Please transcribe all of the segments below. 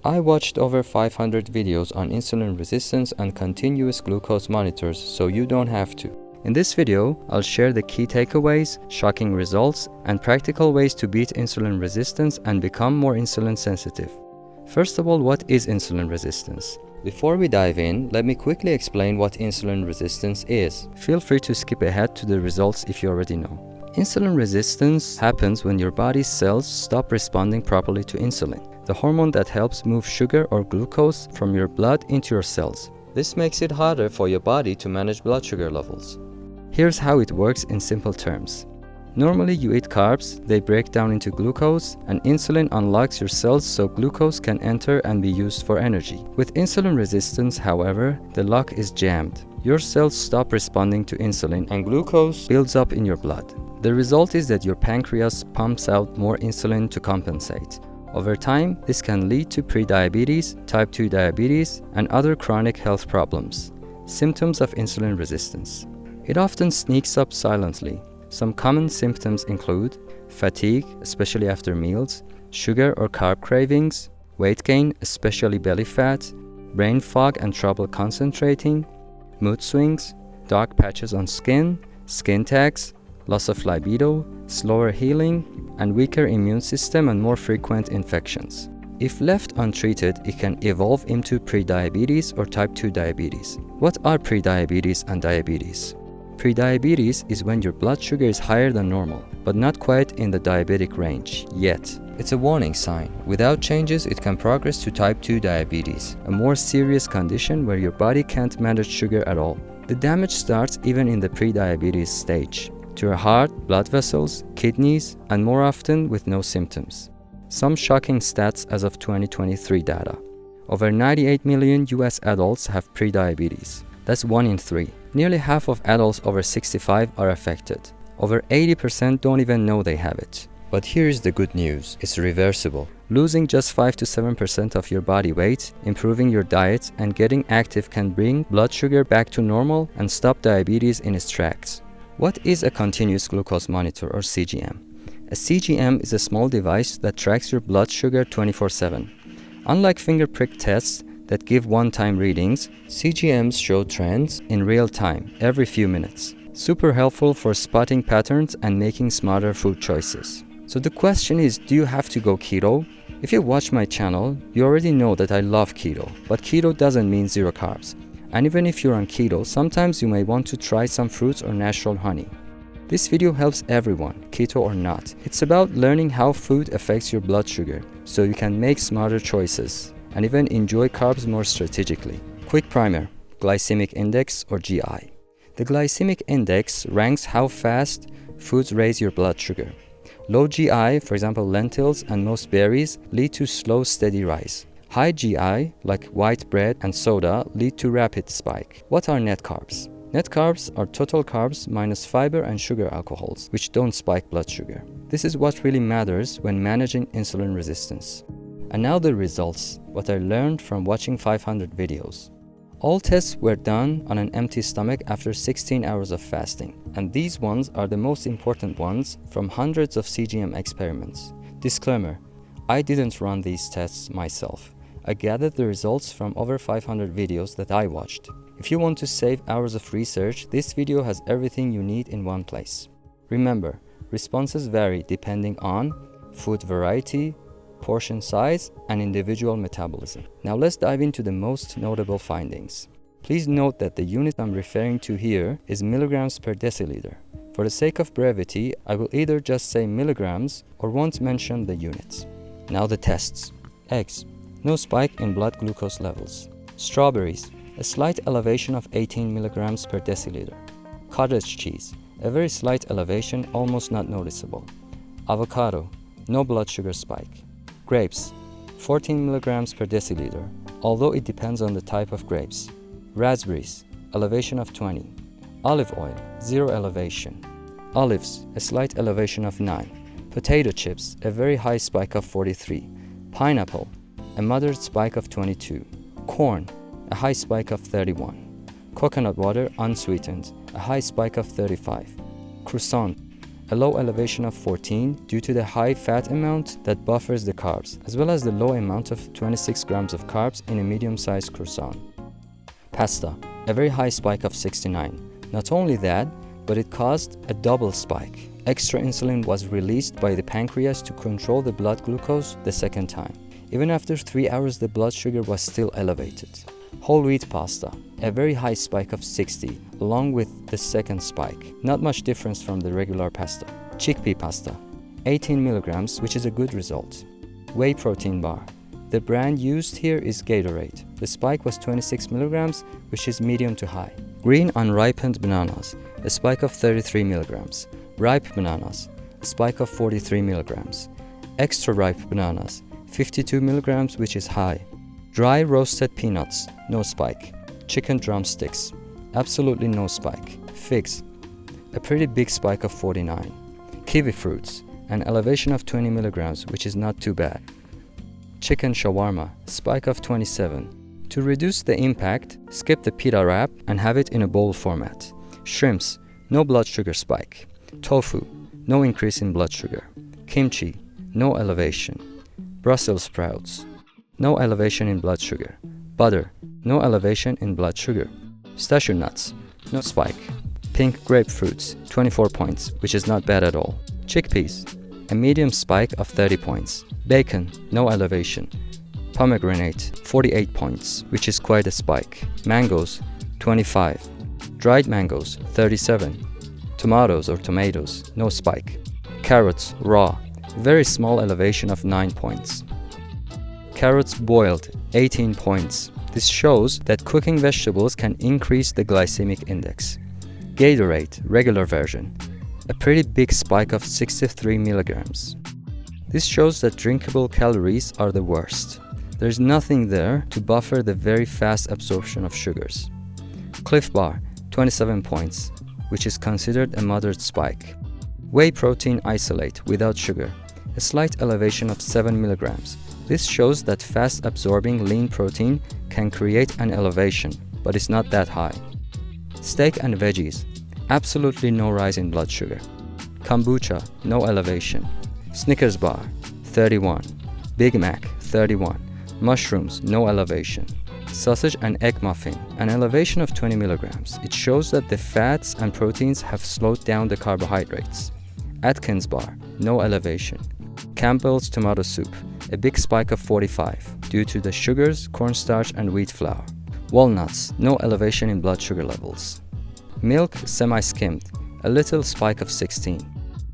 I watched over 500 videos on insulin resistance and continuous glucose monitors, so you don't have to. In this video, I'll share the key takeaways, shocking results, and practical ways to beat insulin resistance and become more insulin sensitive. First of all, what is insulin resistance? Before we dive in, let me quickly explain what insulin resistance is. Feel free to skip ahead to the results if you already know. Insulin resistance happens when your body's cells stop responding properly to insulin, the hormone that helps move sugar or glucose from your blood into your cells. This makes it harder for your body to manage blood sugar levels. Here's how it works in simple terms. Normally you eat carbs, they break down into glucose, and insulin unlocks your cells so glucose can enter and be used for energy. With insulin resistance, however, the lock is jammed. Your cells stop responding to insulin and glucose builds up in your blood. The result is that your pancreas pumps out more insulin to compensate. Over time, this can lead to prediabetes, type 2 diabetes, and other chronic health problems. Symptoms of insulin resistance. It often sneaks up silently. Some common symptoms include fatigue, especially after meals, sugar or carb cravings, weight gain, especially belly fat, brain fog and trouble concentrating, mood swings, dark patches on skin tags, loss of libido, slower healing, and weaker immune system and more frequent infections. If left untreated, it can evolve into prediabetes or type 2 diabetes. What are prediabetes and diabetes? Prediabetes is when your blood sugar is higher than normal, but not quite in the diabetic range yet. It's a warning sign. Without changes, it can progress to type 2 diabetes, a more serious condition where your body can't manage sugar at all. The damage starts even in the prediabetes stage, to your heart, blood vessels, kidneys, and more often with no symptoms. Some shocking stats as of 2023 data. Over 98 million US adults have prediabetes. That's 1 in 3. Nearly half of adults over 65 are affected. Over 80% don't even know they have it. But here's the good news, it's reversible. Losing just 5 to 7% of your body weight, improving your diet, and getting active can bring blood sugar back to normal and stop diabetes in its tracks. What is a continuous glucose monitor or CGM? A CGM is a small device that tracks your blood sugar 24/7. Unlike finger prick tests that give one-time readings, CGMs show trends in real time, every few minutes. Super helpful for spotting patterns and making smarter food choices. So the question is, do you have to go keto? If you watch my channel, you already know that I love keto, but keto doesn't mean zero carbs. And even if you're on keto, sometimes you may want to try some fruits or natural honey. This video helps everyone, keto or not. It's about learning how food affects your blood sugar, so you can make smarter choices and even enjoy carbs more strategically. Quick primer, Glycemic Index or GI. The Glycemic Index ranks how fast foods raise your blood sugar. Low GI, for example lentils and most berries, lead to slow, steady rise. High GI, like white bread and soda, lead to rapid spike. What are net carbs? Net carbs are total carbs minus fiber and sugar alcohols, which don't spike blood sugar. This is what really matters when managing insulin resistance. And now the results, what I learned from watching 500 videos. All tests were done on an empty stomach after 16 hours of fasting, and these ones are the most important ones from hundreds of CGM experiments. Disclaimer, I didn't run these tests myself. I gathered the results from over 500 videos that I watched. If you want to save hours of research, this video has everything you need in one place. Remember, responses vary depending on food variety, portion size, and individual metabolism. Now let's dive into the most notable findings. Please note that the unit I'm referring to here is milligrams per deciliter. For the sake of brevity, I will either just say milligrams or won't mention the units. Now the tests. Eggs. No spike in blood glucose levels. Strawberries, a slight elevation of 18 milligrams per deciliter. Cottage cheese, a very slight elevation, almost not noticeable. Avocado, no blood sugar spike. Grapes, 14 milligrams per deciliter, although it depends on the type of grapes. Raspberries, elevation of 20. Olive oil, 0 elevation. Olives, a slight elevation of 9. Potato chips, a very high spike of 43. Pineapple, a moderate spike of 22. Corn, a high spike of 31. Coconut water unsweetened, a high spike of 35. Croissant, a low elevation of 14 due to the high fat amount that buffers the carbs, as well as the low amount of 26 grams of carbs in a medium-sized croissant. Pasta, a very high spike of 69. Not only that, but it caused a double spike. Extra insulin was released by the pancreas to control the blood glucose the second time. Even after 3 hours, the blood sugar was still elevated. Whole wheat pasta, a very high spike of 60, along with the second spike. Not much difference from the regular pasta. Chickpea pasta, 18 milligrams, which is a good result. Whey protein bar. The brand used here is Gatorade. The spike was 26 milligrams, which is medium to high. Green unripened bananas, a spike of 33 milligrams. Ripe bananas, a spike of 43 milligrams. Extra ripe bananas, 52 milligrams, which is high. Dry roasted peanuts, no spike. Chicken drumsticks, absolutely no spike. Figs, a pretty big spike of 49. Kiwi fruits, an elevation of 20 milligrams, which is not too bad. Chicken shawarma, spike of 27. To reduce the impact, skip the pita wrap and have it in a bowl format. Shrimps, no blood sugar spike. Tofu, no increase in blood sugar. Kimchi, no elevation. Brussels sprouts, no elevation in blood sugar. Butter, no elevation in blood sugar. Cashew nuts, no spike. Pink grapefruits, 24 points, which is not bad at all. Chickpeas, a medium spike of 30 points. Bacon, no elevation. Pomegranate, 48 points, which is quite a spike. Mangoes, 25. Dried mangoes, 37. Tomatoes or tomatoes, no spike. Carrots, raw, very small elevation of 9 points. Carrots boiled, 18 points. This shows that cooking vegetables can increase the glycemic index. Gatorade, regular version, a pretty big spike of 63 milligrams. This shows that drinkable calories are the worst. There's nothing there to buffer the very fast absorption of sugars. Cliff Bar, 27 points, which is considered a moderate spike. Whey protein isolate without sugar, a slight elevation of 7 milligrams. This shows that fast-absorbing lean protein can create an elevation, but it's not that high. Steak and veggies, absolutely no rise in blood sugar. Kombucha, no elevation. Snickers bar, 31. Big Mac, 31. Mushrooms, no elevation. Sausage and egg muffin, an elevation of 20 milligrams. It shows that the fats and proteins have slowed down the carbohydrates. Atkins bar, no elevation. Campbell's tomato soup, a big spike of 45 due to the sugars, cornstarch and wheat flour. Walnuts, no elevation in blood sugar levels. Milk semi-skimmed, a little spike of 16.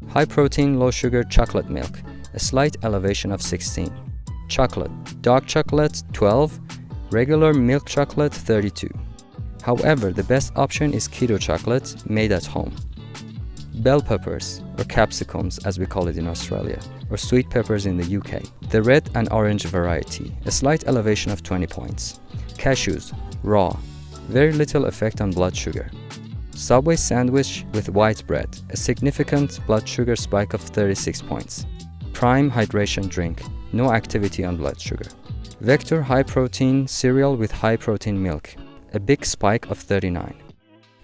High protein, low sugar chocolate milk, a slight elevation of 16. Chocolate, dark chocolate 12, regular milk chocolate 32. However, the best option is keto chocolate made at home. Bell peppers, or capsicums as we call it in Australia, or sweet peppers in the UK. The red and orange variety, a slight elevation of 20 points. Cashews, raw, very little effect on blood sugar. Subway sandwich with white bread, a significant blood sugar spike of 36 points. Prime hydration drink, no activity on blood sugar. Vector high protein cereal with high protein milk, a big spike of 39.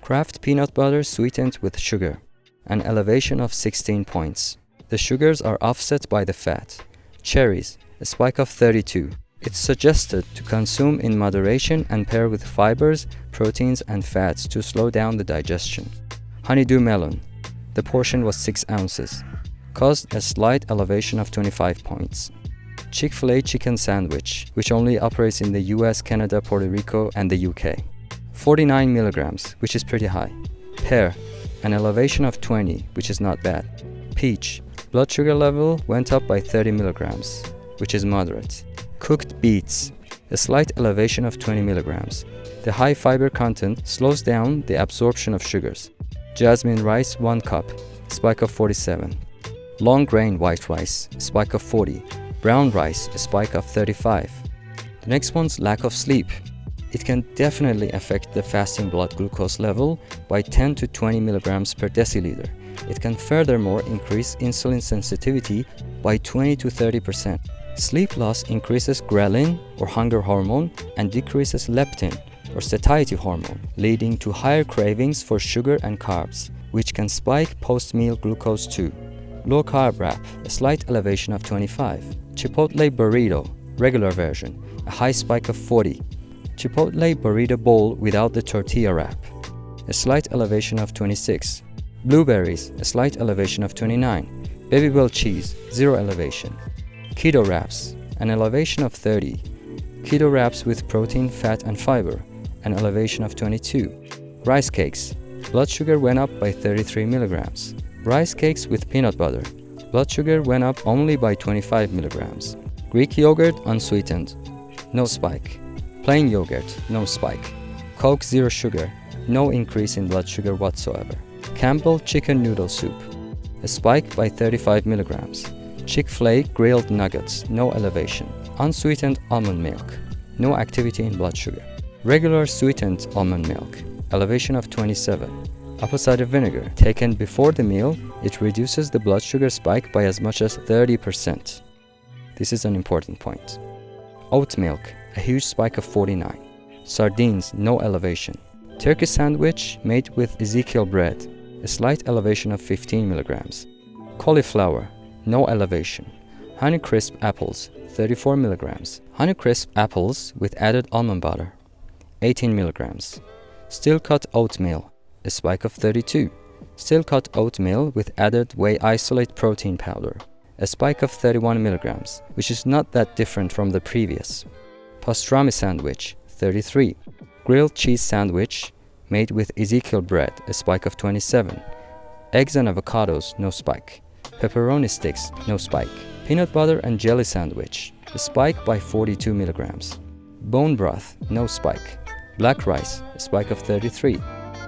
Kraft peanut butter sweetened with sugar, an elevation of 16 points. The sugars are offset by the fat. Cherries, a spike of 32. It's suggested to consume in moderation and pair with fibers, proteins and fats to slow down the digestion. Honeydew melon, the portion was 6 ounces, caused a slight elevation of 25 points. Chick-fil-A chicken sandwich, which only operates in the US, Canada, Puerto Rico and the UK. 49 milligrams, which is pretty high. Pear, an elevation of 20, which is not bad. Peach, blood sugar level went up by 30 milligrams, which is moderate. Cooked beets, a slight elevation of 20 milligrams. The high fiber content slows down the absorption of sugars. Jasmine rice 1 cup, spike of 47. Long grain white rice, spike of 40. Brown rice, a spike of 35. The next one's lack of sleep. It can definitely affect the fasting blood glucose level by 10 to 20 milligrams per deciliter. It can furthermore increase insulin sensitivity by 20 to 30%. Sleep loss increases ghrelin or hunger hormone and decreases leptin or satiety hormone, leading to higher cravings for sugar and carbs. which can spike post-meal glucose too. Low-carb wrap, a slight elevation of 25. Chipotle burrito, regular version, a high spike of 40. Chipotle burrito bowl without the tortilla wrap, a slight elevation of 26. Blueberries, a slight elevation of 29. Babybel cheese, 0 elevation. Keto wraps, an elevation of 30. Keto wraps with protein, fat and fiber, an elevation of 22. Rice cakes, blood sugar went up by 33 milligrams. Rice cakes with peanut butter, blood sugar went up only by 25 milligrams. Greek yogurt unsweetened, no spike. Plain yogurt, no spike. Coke 0 sugar, no increase in blood sugar whatsoever. Campbell chicken noodle soup, a spike by 35 milligrams. Chick-fil-A grilled nuggets, no elevation. Unsweetened almond milk, no activity in blood sugar. Regular sweetened almond milk, elevation of 27. Apple cider vinegar, taken before the meal, it reduces the blood sugar spike by as much as 30%. This is an important point. Oat milk, a huge spike of 49. Sardines, no elevation. Turkey sandwich made with Ezekiel bread, a slight elevation of 15 milligrams. Cauliflower, no elevation. Honeycrisp apples, 34 milligrams. Honeycrisp apples with added almond butter, 18 milligrams. Steel-cut oatmeal, a spike of 32. Steel-cut oatmeal with added whey isolate protein powder, a spike of 31 milligrams, which is not that different from the previous. Pastrami sandwich, 33. Grilled cheese sandwich made with Ezekiel bread, a spike of 27. Eggs and avocados, no spike. Pepperoni sticks, no spike. Peanut butter and jelly sandwich, a spike by 42 milligrams. Bone broth, no spike. Black rice, a spike of 33.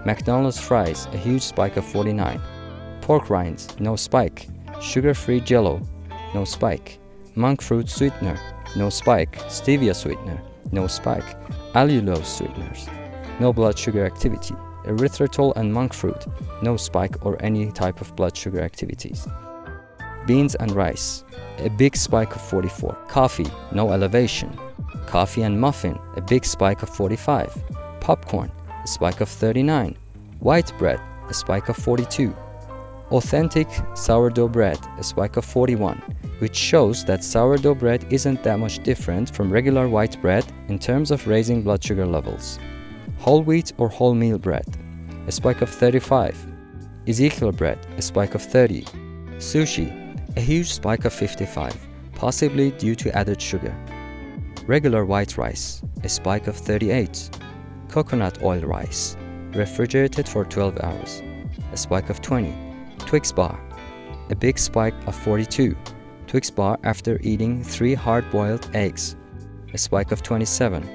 McDonald's fries, a huge spike of 49. Pork rinds, no spike. Sugar-free jello, no spike. Monk fruit sweetener, no spike. Stevia sweetener, no spike. Allulose sweeteners, no blood sugar activity. Erythritol and monk fruit, no spike or any type of blood sugar activities. Beans and rice, a big spike of 44. Coffee, no elevation. Coffee and muffin, a big spike of 45. Popcorn, a spike of 39. White bread, a spike of 42. Authentic sourdough bread, a spike of 41, which shows that sourdough bread isn't that much different from regular white bread in terms of raising blood sugar levels. Whole wheat or wholemeal bread, a spike of 35. Ezekiel bread, a spike of 30. Sushi, a huge spike of 55, possibly due to added sugar. Regular white rice, a spike of 38. Coconut oil rice, refrigerated for 12 hours, a spike of 20. Twix bar, a big spike of 42. Twix bar after eating 3 hard-boiled eggs, a spike of 27.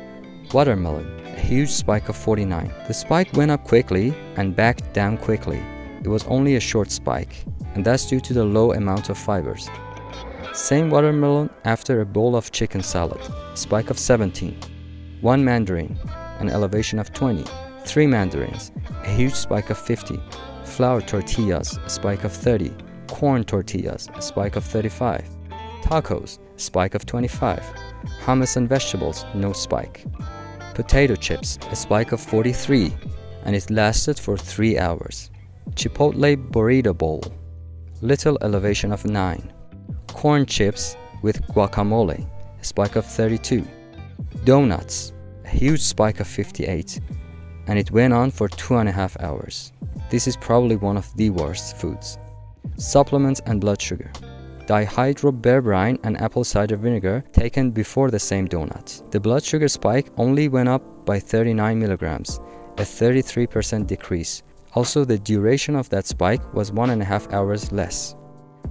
Watermelon, a huge spike of 49. The spike went up quickly and back down quickly. It was only a short spike, and that's due to the low amount of fibers. Same watermelon after a bowl of chicken salad, a spike of 17. 1 mandarin, an elevation of 20. 3 mandarins, a huge spike of 50. Flour tortillas, a spike of 30. Corn tortillas, a spike of 35. Tacos, a spike of 25. Hummus and vegetables, no spike. Potato chips, a spike of 43, and it lasted for 3 hours. Chipotle burrito bowl, little elevation of 9. Corn chips with guacamole, a spike of 32. Donuts, a huge spike of 58, and it went on for 2.5 hours. This is probably one of the worst foods. Supplements and blood sugar. Dihydroberberine and apple cider vinegar taken before the same donut. The blood sugar spike only went up by 39 milligrams, a 33% decrease. Also, the duration of that spike was 1.5 hours less.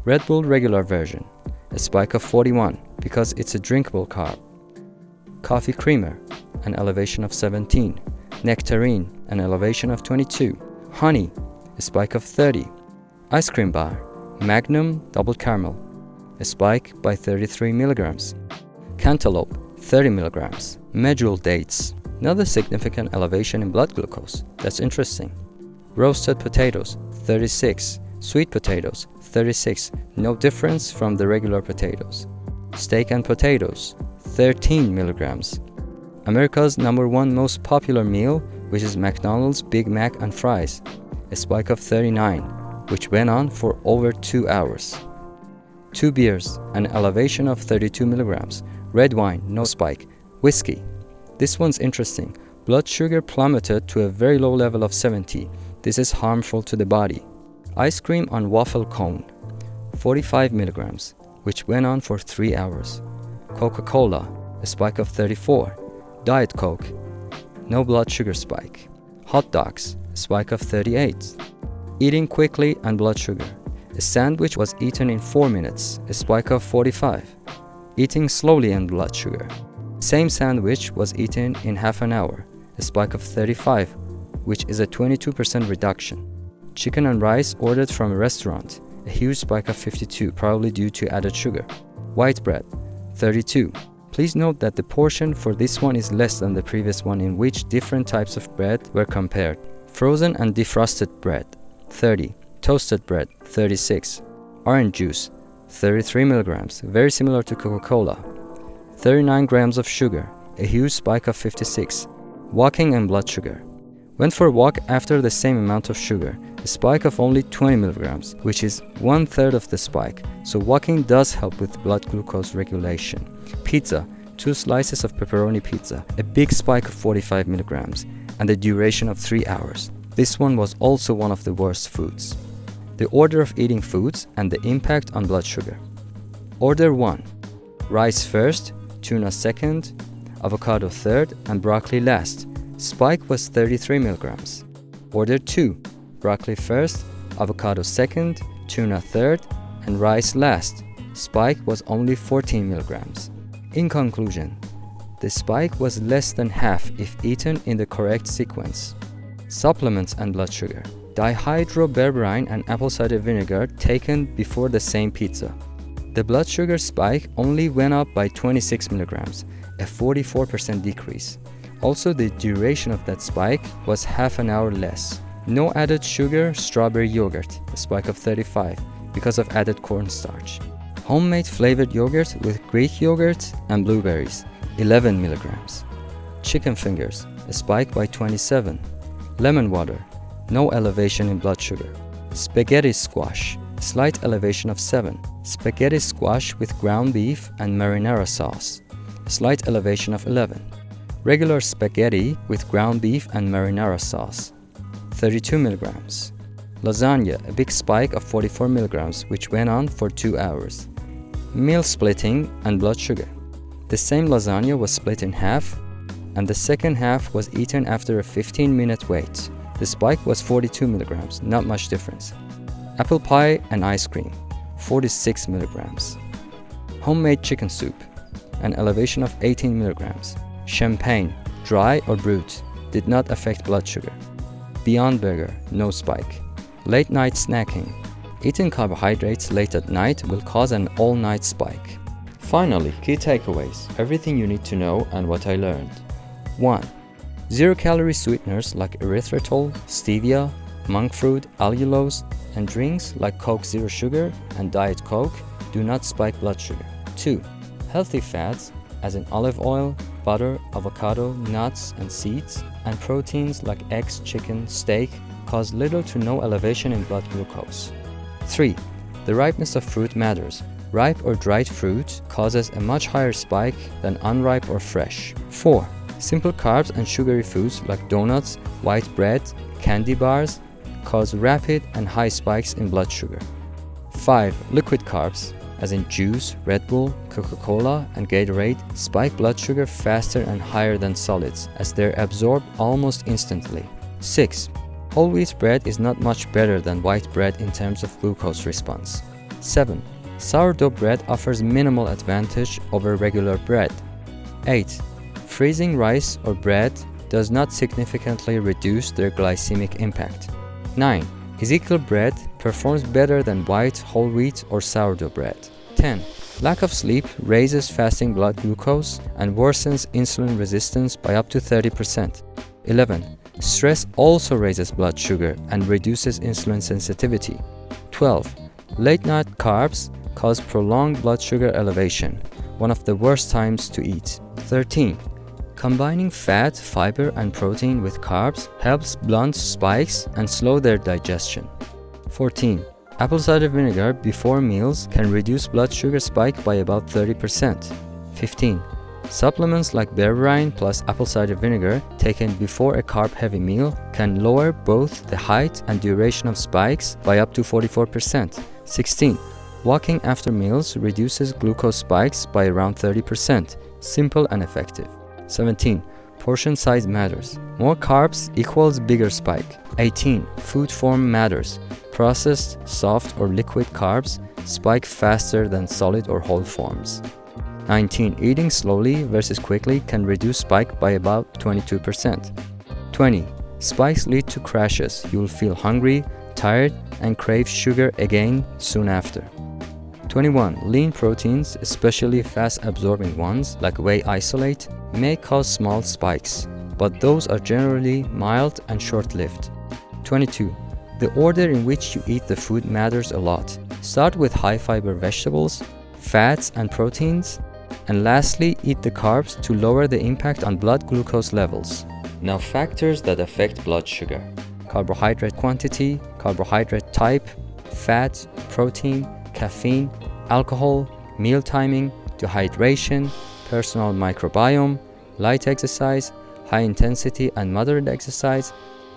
Red Bull regular version, a spike of 41 because it's a drinkable carb. Coffee creamer, an elevation of 17. Nectarine, an elevation of 22. Honey, a spike of 30. Ice cream bar, Magnum double caramel, a spike by 33 milligrams. Cantaloupe, 30 milligrams. Medjool dates, another significant elevation in blood glucose. That's interesting. Roasted potatoes, 36. Sweet potatoes, 36. No difference from the regular potatoes. Steak and potatoes, 13 milligrams. America's #1 most popular meal, which is McDonald's Big Mac and fries, a spike of 39, which went on for over 2 hours. 2 beers, an elevation of 32 milligrams. Red wine, no spike. Whiskey. This one's interesting. Blood sugar plummeted to a very low level of 70. This is harmful to the body. Ice cream on waffle cone, 45 milligrams, which went on for 3 hours. Coca-Cola, a spike of 34. Diet Coke, no blood sugar spike. Hot dogs, a spike of 38. Eating quickly and blood sugar. A sandwich was eaten in 4 minutes, a spike of 45. Eating slowly and blood sugar. Same sandwich was eaten in half an hour, a spike of 35, which is a 22% reduction. Chicken and rice ordered from a restaurant, a huge spike of 52, probably due to added sugar. White bread, 32. Please note that the portion for this one is less than the previous one, in which different types of bread were compared. Frozen and defrosted bread, 30. Toasted bread, 36. Orange juice, 33 milligrams, very similar to Coca-Cola. 39 grams of sugar, a huge spike of 56. Walking and blood sugar. Went for a walk after the same amount of sugar, a spike of only 20 milligrams, which is 1/3 of the spike, so walking does help with blood glucose regulation. Pizza, 2 slices of pepperoni pizza, a big spike of 45 milligrams, and a duration of 3 hours. This one was also one of the worst foods. The order of eating foods and the impact on blood sugar. Order 1. Rice first, tuna second, avocado third, and broccoli last. Spike was 33 milligrams. Order 2. Broccoli first, avocado second, tuna third, and rice last. Spike was only 14 milligrams. In conclusion, the spike was less than half if eaten in the correct sequence. Supplements and blood sugar. Dihydroberberine and apple cider vinegar taken before the same pizza. The blood sugar spike only went up by 26 milligrams, a 44% decrease. Also, the duration of that spike was half an hour less. No added sugar, strawberry yogurt, a spike of 35 because of added cornstarch. Homemade flavored yogurt with Greek yogurt and blueberries, 11 milligrams. Chicken fingers, a spike by 27. Lemon water, no elevation in blood sugar. Spaghetti squash, slight elevation of 7. Spaghetti squash with ground beef and marinara sauce, slight elevation of 11. Regular spaghetti with ground beef and marinara sauce, 32 milligrams. Lasagna, a big spike of 44 milligrams, which went on for 2 hours. Meal splitting and blood sugar. The same lasagna was split in half, and the second half was eaten after a 15-minute wait. The spike was 42 milligrams, not much difference. Apple pie and ice cream, 46 milligrams. Homemade chicken soup, an elevation of 18 milligrams. Champagne, dry or brut, did not affect blood sugar. Beyond Burger, no spike. Late night snacking. Eating carbohydrates late at night will cause an all-night spike. Finally, key takeaways, everything you need to know and what I learned. 1. Zero-calorie sweeteners like erythritol, stevia, monk fruit, allulose, and drinks like Coke Zero Sugar and Diet Coke do not spike blood sugar. 2. Healthy fats, as in olive oil, butter, avocado, nuts, and seeds, and proteins like eggs, chicken, steak, cause little to no elevation in blood glucose. 3. The ripeness of fruit matters. Ripe or dried fruit causes a much higher spike than unripe or fresh. 4. Simple carbs and sugary foods like donuts, white bread, candy bars cause rapid and high spikes in blood sugar. 5. Liquid carbs, as in juice, Red Bull, Coca-Cola, and Gatorade, spike blood sugar faster and higher than solids, as they're absorbed almost instantly. 6. Whole wheat bread is not much better than white bread in terms of glucose response. 7. Sourdough bread offers minimal advantage over regular bread. 8. Freezing rice or bread does not significantly reduce their glycemic impact. 9. Ezekiel bread performs better than white, whole wheat, or sourdough bread. 10. Lack of sleep raises fasting blood glucose and worsens insulin resistance by up to 30%. 11. Stress also raises blood sugar and reduces insulin sensitivity. 12. Late-night carbs cause prolonged blood sugar elevation, one of the worst times to eat. 13. Combining fat, fiber, and protein with carbs helps blunt spikes and slow their digestion. 14. Apple cider vinegar before meals can reduce blood sugar spike by about 30%. 15. Supplements like berberine plus apple cider vinegar taken before a carb-heavy meal can lower both the height and duration of spikes by up to 44%. 16. Walking after meals reduces glucose spikes by around 30%. Simple and effective. 17. Portion size matters. More carbs equals bigger spike. 18. Food form matters. Processed, soft, or liquid carbs spike faster than solid or whole forms. 19. Eating slowly versus quickly can reduce spike by about 22%. 20. Spikes lead to crashes. You will feel hungry, tired, and crave sugar again soon after. 21. Lean proteins, especially fast-absorbing ones like whey isolate, may cause small spikes, but those are generally mild and short-lived. 22. The order in which you eat the food matters a lot. Start with high-fiber vegetables, fats, and proteins, and lastly, eat the carbs to lower the impact on blood glucose levels. Now, factors that affect blood sugar: carbohydrate quantity, carbohydrate type, fat, protein, caffeine, alcohol, meal timing, dehydration, personal microbiome, light exercise, high intensity and moderate exercise,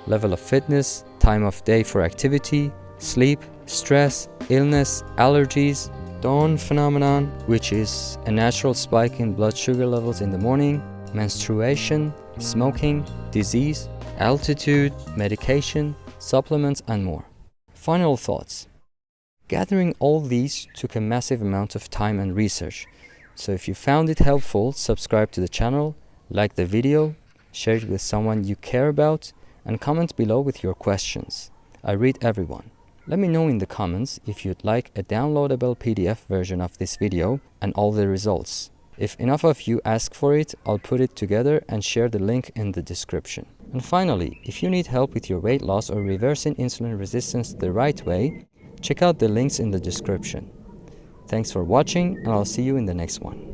level of fitness, time of day for activity, sleep, stress, illness, allergies, dawn phenomenon, which is a natural spike in blood sugar levels in the morning, menstruation, smoking, disease, altitude, medication, supplements, and more. Final thoughts. Gathering all these took a massive amount of time and research, so if you found it helpful, subscribe to the channel, like the video, share it with someone you care about, and comment below with your questions. I read everyone. Let me know in the comments if you'd like a downloadable PDF version of this video and all the results. If enough of you ask for it, I'll put it together and share the link in the description. And finally, if you need help with your weight loss or reversing insulin resistance the right way, check out the links in the description. Thanks for watching, and I'll see you in the next one.